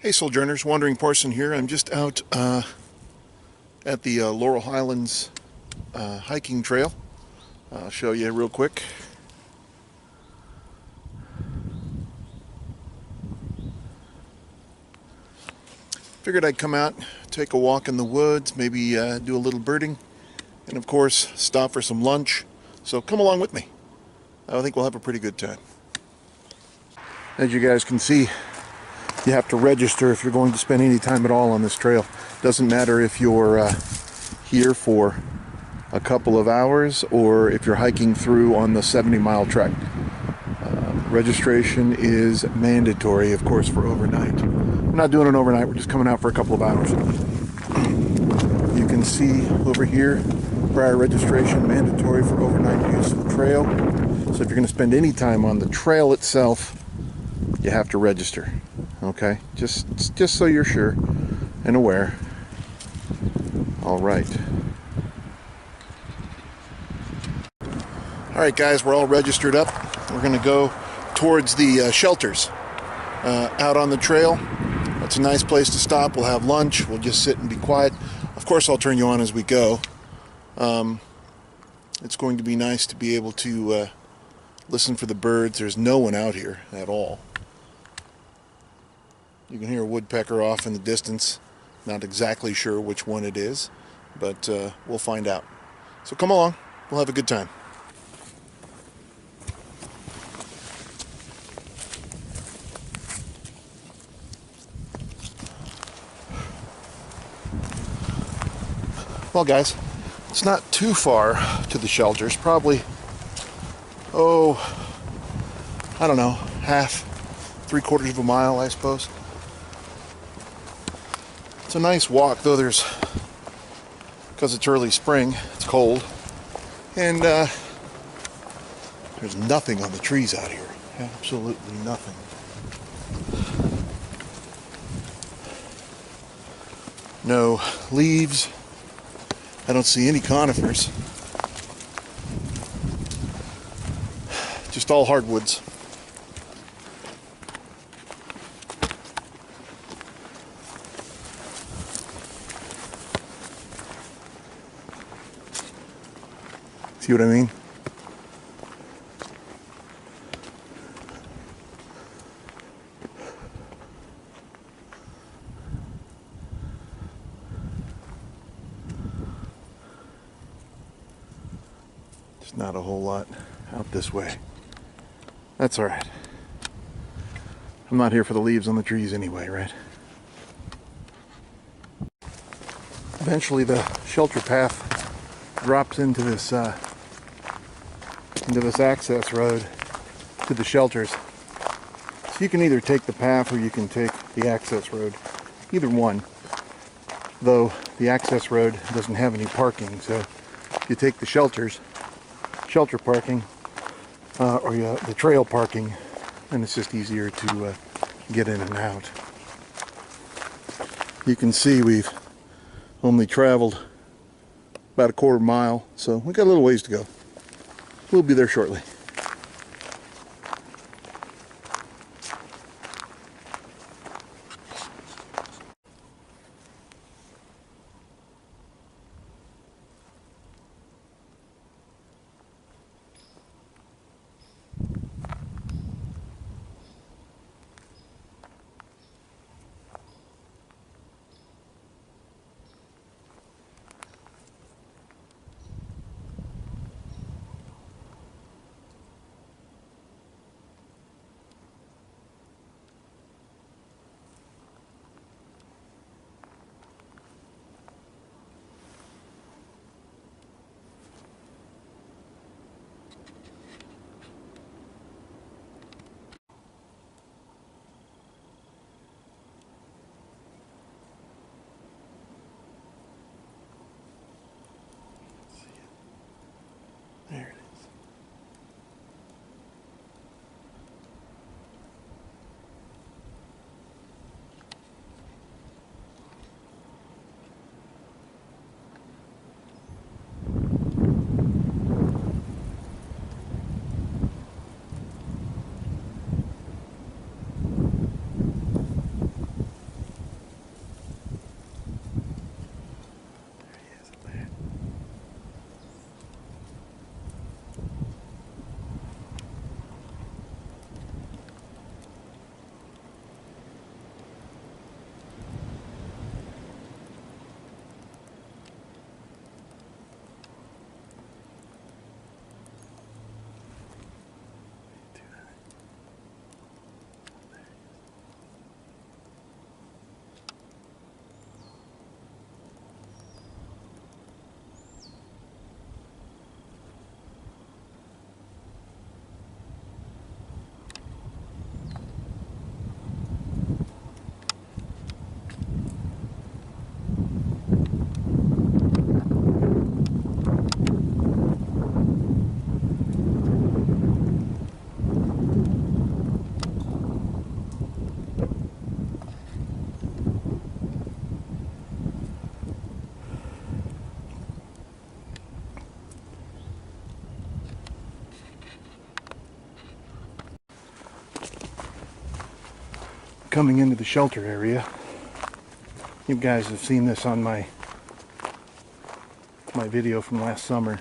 Hey Sojourners, Wandering Parson here. I'm just out at the Laurel Highlands Hiking Trail. I'll show you real quick. Figured I'd come out, take a walk in the woods, maybe do a little birding, and of course stop for some lunch. So come along with me. I think we'll have a pretty good time. As you guys can see, you have to register if you're going to spend any time at all on this trail. Doesn't matter if you're here for a couple of hours or if you're hiking through on the 70-mile trek. Registration is mandatory, of course, for overnight. We're not doing it overnight, we're just coming out for a couple of hours. You can see over here, prior registration mandatory for overnight use of the trail. So if you're going to spend any time on the trail itself, you have to register. Okay, just so you're sure and aware. All right. All right, guys, we're all registered up. We're going to go towards the shelters out on the trail. It's a nice place to stop. We'll have lunch. We'll just sit and be quiet. Of course, I'll turn you on as we go. It's going to be nice to be able to listen for the birds. There's no one out here at all. You can hear a woodpecker off in the distance. Not exactly sure which one it is, but we'll find out. So come along. We'll have a good time. Well, guys, it's not too far to the shelters. Probably, I don't know, half, 3/4 of a mile, I suppose. It's a nice walk, though because it's early spring, it's cold, and there's nothing on the trees out here. Absolutely nothing. No leaves. I don't see any conifers. Just all hardwoods. See what I mean? There's not a whole lot out this way. That's all right. I'm not here for the leaves on the trees anyway, right? Eventually the shelter path drops into this access road to the shelters. So you can either take the path or you can take the access road. Either one. Though the access road doesn't have any parking, so if you take the shelter parking or the trail parking, then it's just easier to get in and out. You can see we've only traveled about a 1/4 mile, so we got a little ways to go. We'll be there shortly. coming into the shelter area. You guys have seen this on my video from last summer.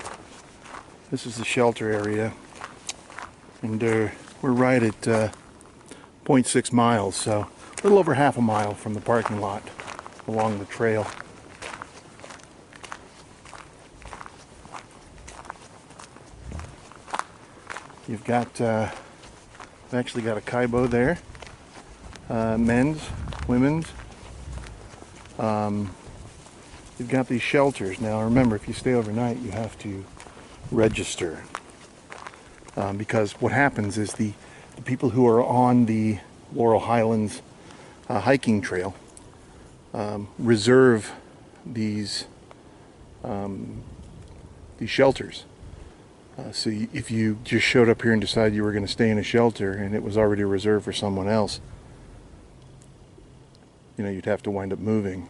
This is the shelter area, and we're right at 0.6 miles, so a little over half a mile from the parking lot along the trail. You've got, we've actually got a kaibo there, men's, women's. You've got these shelters. Now remember, if you stay overnight, you have to register, because what happens is the people who are on the Laurel Highlands Hiking Trail reserve these shelters. So if you just showed up here and decided you were going to stay in a shelter and it was already reserved for someone else, you know, you'd have to wind up moving.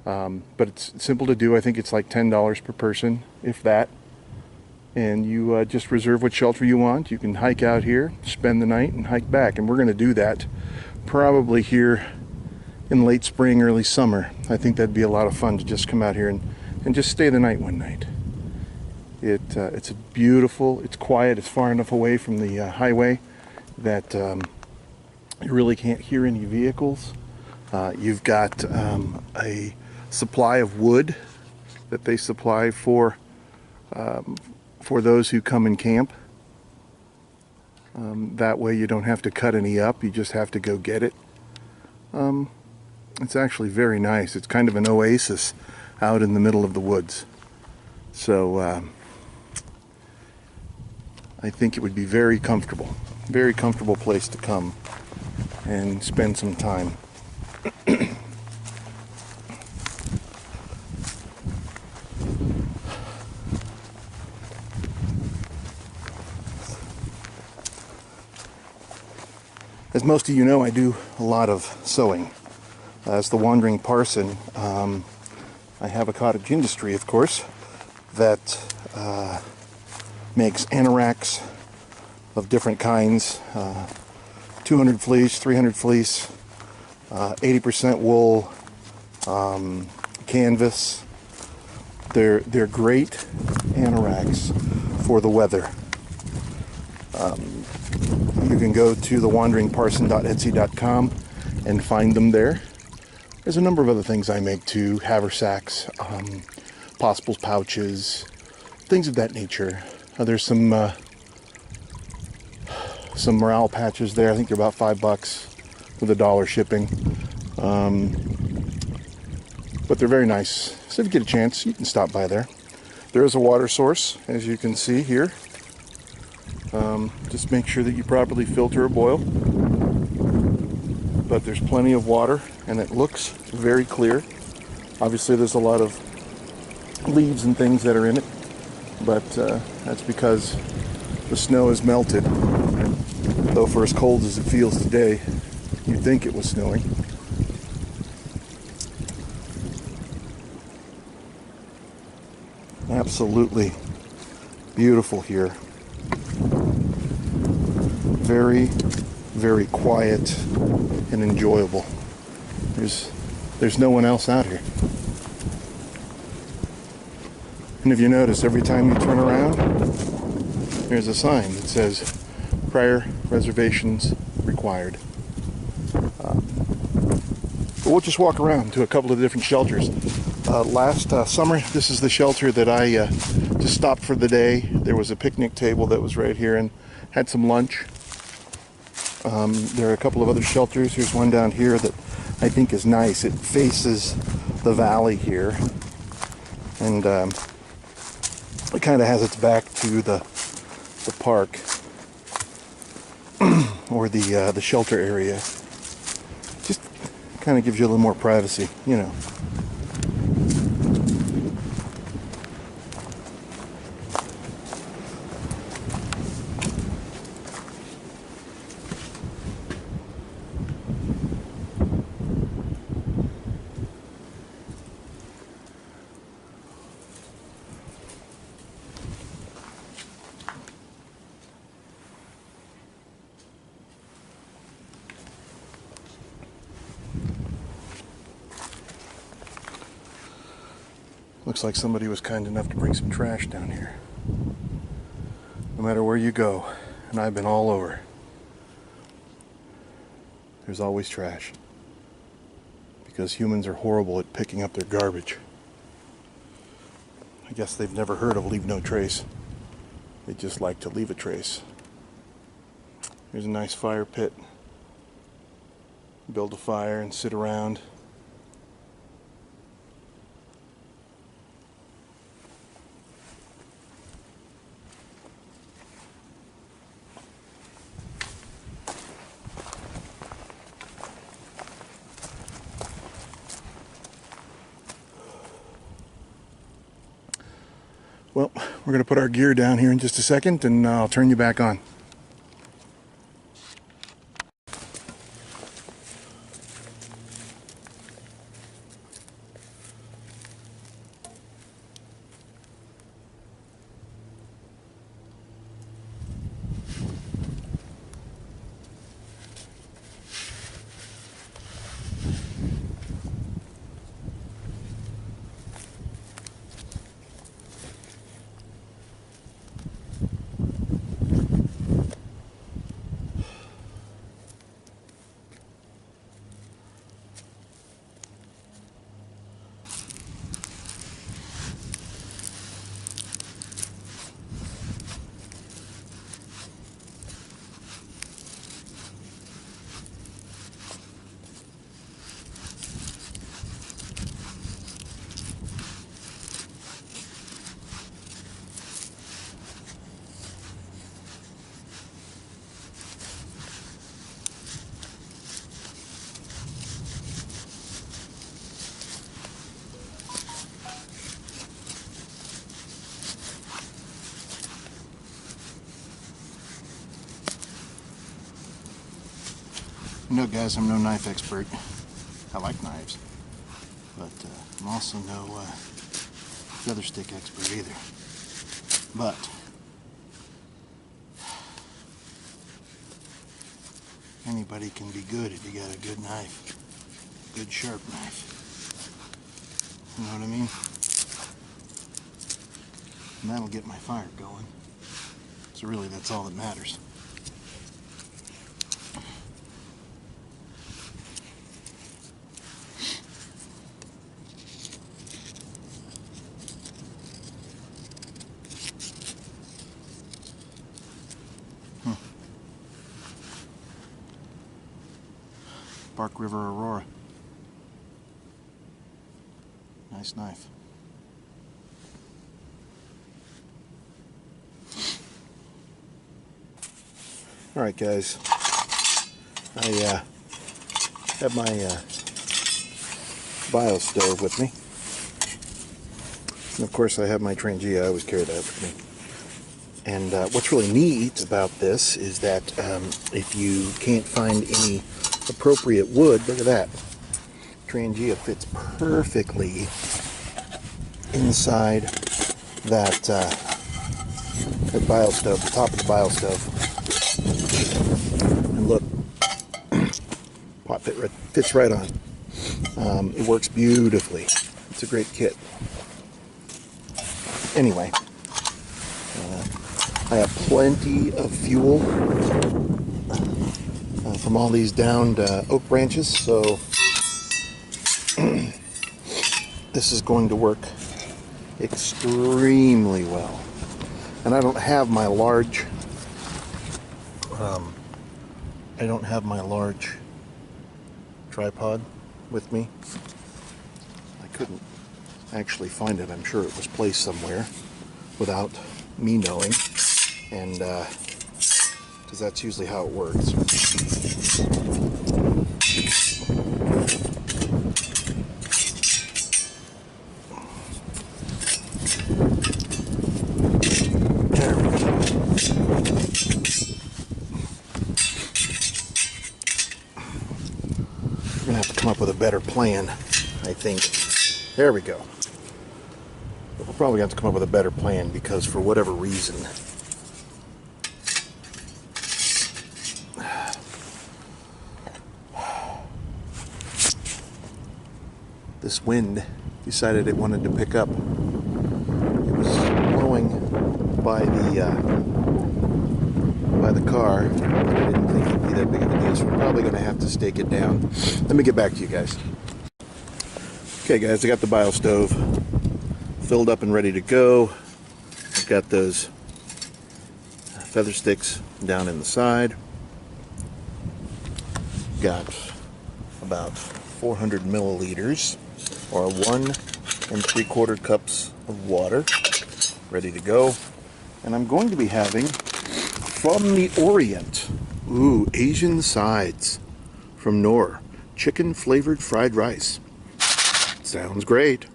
But it's simple to do. I think it's like $10 per person, if that. And you just reserve what shelter you want. You can hike out here, spend the night, and hike back. And we're going to do that probably here in late spring, early summer. I think that'd be a lot of fun to just come out here and just stay the night one night. It's a beautiful, it's quiet, it's far enough away from the highway that you really can't hear any vehicles. You've got a supply of wood that they supply for those who come and camp. That way you don't have to cut any up, you just have to go get it. It's actually very nice. It's kind of an oasis out in the middle of the woods. So I think it would be very comfortable place to come and spend some time. As most of you know, I do a lot of sewing. As the wandering parson, I have a cottage industry, of course, that makes anoraks of different kinds, 200 fleece, 300 fleece, 80% wool, canvas. They're great anoraks for the weather. You can go to thewanderingparson.etsy.com and find them there. There's a number of other things I make too, haversacks, possibles pouches, things of that nature. There's some morale patches there. I think they're about $5 with $1 shipping. But they're very nice. So if you get a chance, you can stop by there. There is a water source, as you can see here. Just make sure that you properly filter or boil. But there's plenty of water, and it looks very clear. Obviously, there's a lot of leaves and things that are in it, but that's because the snow has melted. Though for as cold as it feels today, you'd think it was snowing. Absolutely beautiful here. Very, very quiet and enjoyable. There's no one else out here. And if you notice, every time you turn around, there's a sign that says prior reservations required. But we'll just walk around to a couple of different shelters. Last summer, this is the shelter that I just stopped for the day. There was a picnic table that was right here and had some lunch. There are a couple of other shelters. Here's one down here that I think is nice. It faces the valley here, and it kind of has its back to the park or the shelter area. Just kind of gives you a little more privacy, you know. Looks like somebody was kind enough to bring some trash down here. No matter where you go, and I've been all over, there's always trash. Because humans are horrible at picking up their garbage. I guess they've never heard of leave no trace. They just like to leave a trace. Here's a nice fire pit. Build a fire and sit around. Well, we're going to put our gear down here in just a second, and I'll turn you back on. You know, guys, I'm no knife expert. I like knives, but I'm also no feather stick expert either. But anybody can be good if you got a good knife, good sharp knife. You know what I mean? And that'll get my fire going. So really, that's all that matters. Bark River Aurora. Nice knife. Alright, guys. I have my bio stove with me. And of course I have my Trangia. I always carry that with me. And what's really neat about this is that if you can't find any appropriate wood, look at that. Trangia fits perfectly inside that, that bio stove, the top of the bio stove. And look, pot fits right on. It works beautifully. It's a great kit. Anyway, I have plenty of fuel from all these downed oak branches, so this is going to work extremely well. And I don't have my large tripod with me. I couldn't actually find it. I'm sure it was placed somewhere without me knowing, and because that's usually how it works. There we go. We're gonna have to come up with a better plan, I think. There we go. We'll probably have to come up with a better plan because for whatever reason, this wind decided it wanted to pick up. by the car, but I didn't think it'd be that big of a deal, so we're probably going to have to stake it down. Let me get back to you guys. Okay guys, I got the bio stove filled up and ready to go. I've got those feather sticks down in the side. Got about 400 milliliters or 1 3/4 cups of water ready to go. And I'm going to be having from the Orient, Asian sides from Knorr, chicken flavored fried rice. Sounds great.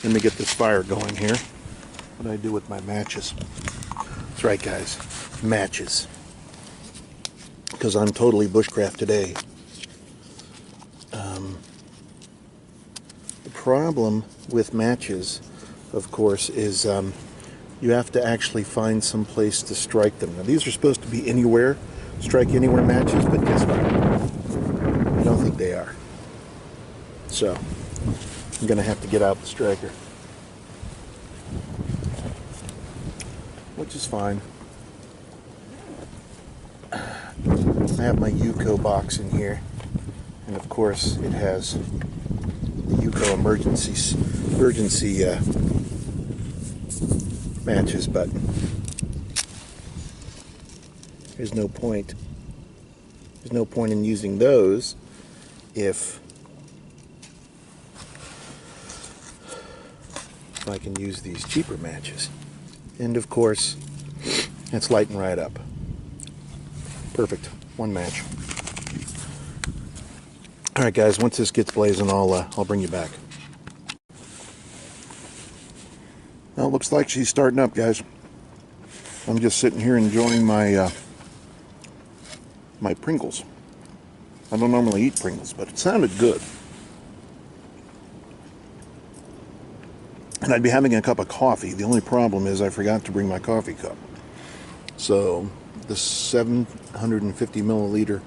Let me get this fire going here. What do I do with my matches? That's right guys, matches. Because I'm totally bushcraft today. The problem with matches, of course, is you have to actually find some place to strike them. Now these are supposed to be anywhere, strike anywhere matches, but guess what? I don't think they are. So, I'm going to have to get out the striker. Which is fine. I have my Yuko box in here. And of course, it has the Yuko emergency matches, but there's no point. There's no point in using those if I can use these cheaper matches. And of course, it's lighting right up. Perfect. One match. All right, guys. Once this gets blazing, I'll bring you back. Well, it looks like she's starting up, guys. I'm just sitting here enjoying my my Pringles. I don't normally eat Pringles, but it sounded good. And I'd be having a cup of coffee. The only problem is I forgot to bring my coffee cup. So the 750 milliliter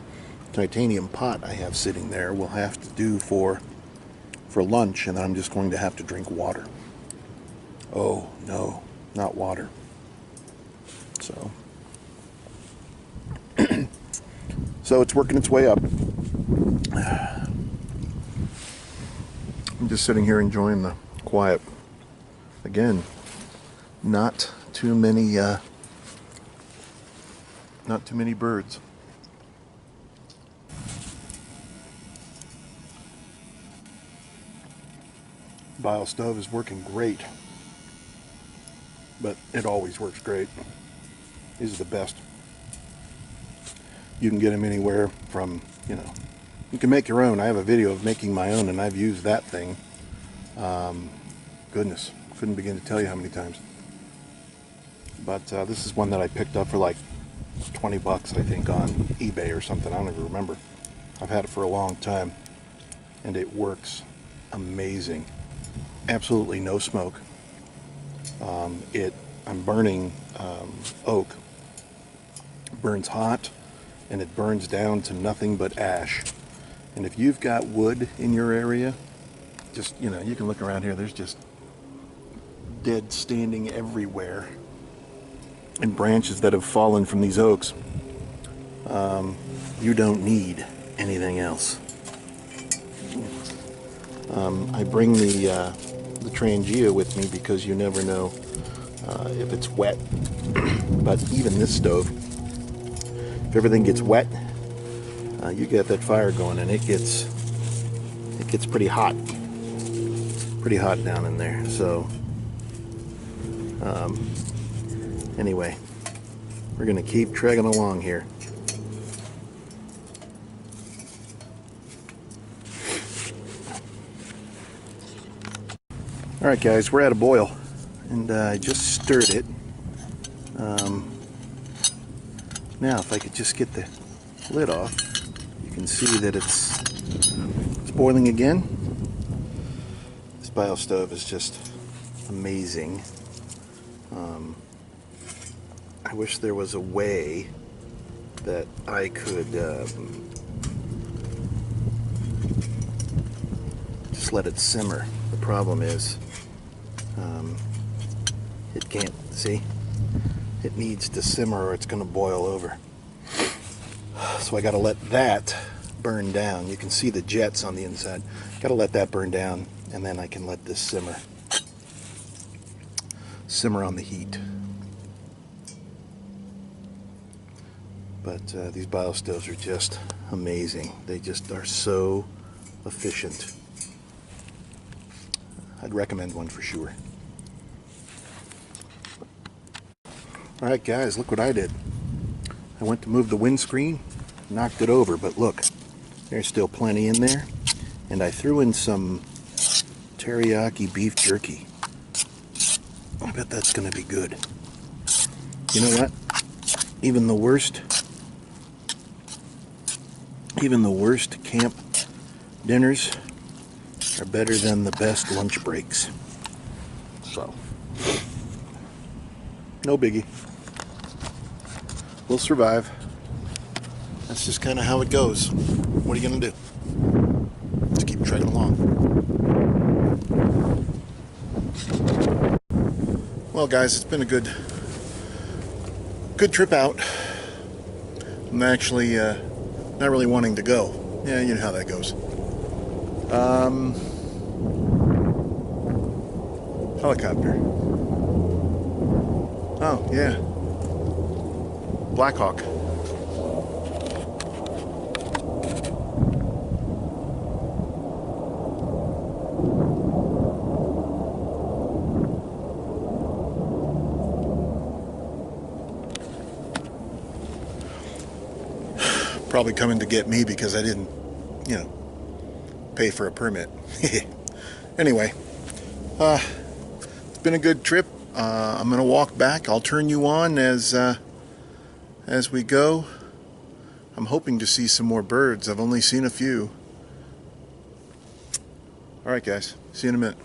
titanium pot I have sitting there will have to do for lunch, and I'm just going to have to drink water. Oh no, not water. So so it's working its way up. I'm just sitting here enjoying the quiet. Again, not too many birds. Bio stove is working great, but it always works great. These are the best. You can get them anywhere from, you can make your own. I have a video of making my own, and I've used that thing. Goodness, couldn't begin to tell you how many times. But this is one that I picked up for like 20 bucks, I think, on eBay or something. I don't even remember. I've had it for a long time, and it works amazing. Absolutely no smoke. I'm burning oak. It burns hot, and it burns down to nothing but ash. And if you've got wood in your area, just, you can look around here, there's just dead standing everywhere, and branches that have fallen from these oaks. You don't need anything else. I bring the Trangia with me because you never know if it's wet. But even this stove, if everything gets wet, you get that fire going, and it gets pretty hot down in there. So anyway, we're gonna keep tregging along here. All right, guys, we're at a boil, and I just stirred it. Now, if I could just get the lid off, you can see that it's boiling again. This bio stove is just amazing. I wish there was a way that I could just let it simmer. The problem is it can't, see? It needs to simmer or it's going to boil over. So I got to let that burn down. You can see the jets on the inside. Got to let that burn down, and then I can let this simmer on the heat. But these bio stoves are just amazing. They just are so efficient. I'd recommend one for sure. Alright guys, look what I did. I went to move the windscreen, knocked it over, but look, there's still plenty in there. And I threw in some teriyaki beef jerky. I bet that's going to be good. You know what? Even the worst camp dinners are better than the best lunch breaks. So, no biggie. We'll survive. That's just kind of how it goes. What are you going to do? Just keep trucking along. Well guys, it's been a good trip out. I'm actually not really wanting to go. Yeah, you know how that goes. Helicopter. Oh, yeah. Blackhawk. Probably coming to get me because I didn't, pay for a permit. Anyway, it's been a good trip. I'm gonna walk back. I'll turn you on as we go. I'm hoping to see some more birds. I've only seen a few. All right, guys. See you in a minute.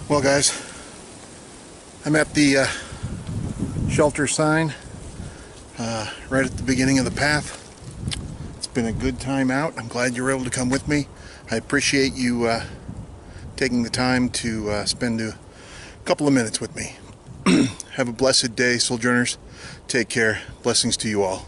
Well guys, I'm at the shelter sign right at the beginning of the path. It's been a good time out. I'm glad you were able to come with me. I appreciate you taking the time to spend a couple of minutes with me. Have a blessed day, Sojourners. Take care. Blessings to you all.